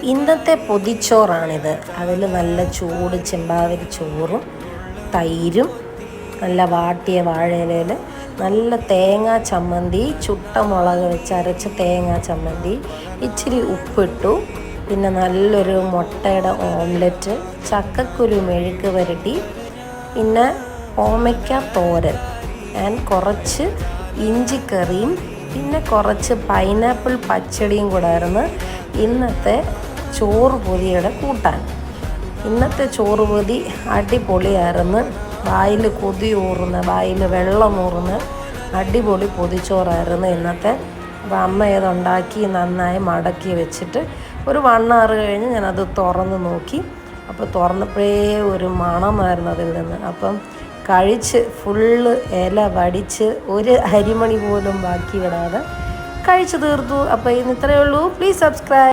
ഇന്നത്തെ പൊതിച്ചോറാണിത്. അതിൽ നല്ല ചൂട് ചെമ്പാവരി ചോറും തൈരും നല്ല വാട്ടിയ വാഴയിലയിൽ നല്ല തേങ്ങാ ചമ്മന്തി, ചുട്ട മുളക് വെച്ച് അരച്ച തേങ്ങാ ചമ്മന്തി, ഇച്ചിരി ഉപ്പിട്ടു, പിന്നെ നല്ലൊരു മുട്ടയുടെ ഓംലെറ്റ്, ചക്കക്കുരു മെഴുക്ക് പുരട്ടി, പിന്നെ ഓമയ്ക്ക തോരൻ ആൻഡ് കുറച്ച് ഇഞ്ചിക്കറിയും പിന്നെ കുറച്ച് പൈനാപ്പിൾ പച്ചടിയും കൂടായിരുന്നു ഇന്നത്തെ ചോറ് പൊതിയുടെ കൂട്ടാൻ. ഇന്നത്തെ ചോറ് പൊതി അടിപൊളിയായിരുന്നു. വായിൽ കൊതി ഊറുന്ന, വായിൽ വെള്ളം ഊറുന്ന അടിപൊളി പൊതിച്ചോറായിരുന്നു ഇന്നത്തെ. അപ്പോൾ അമ്മ ഇതുണ്ടാക്കി നന്നായി മടക്കി വെച്ചിട്ട് ഒരു 1 hour കഴിഞ്ഞ് ഞാനത് തുറന്ന് നോക്കി. അപ്പോൾ തുറന്നപ്പോഴേ ഒരു മണമായിരുന്നു അതിൽ നിന്ന്. അപ്പം കഴിച്ച് ഫുള്ള് ഇല വടിച്ച് ഒരു അരിമണി പോലും ബാക്കി വിടാതെ കഴിച്ചു തീർത്തു. അപ്പോൾ ഇന്ന് ഇത്രയേ ഉള്ളൂ. Please subscribe.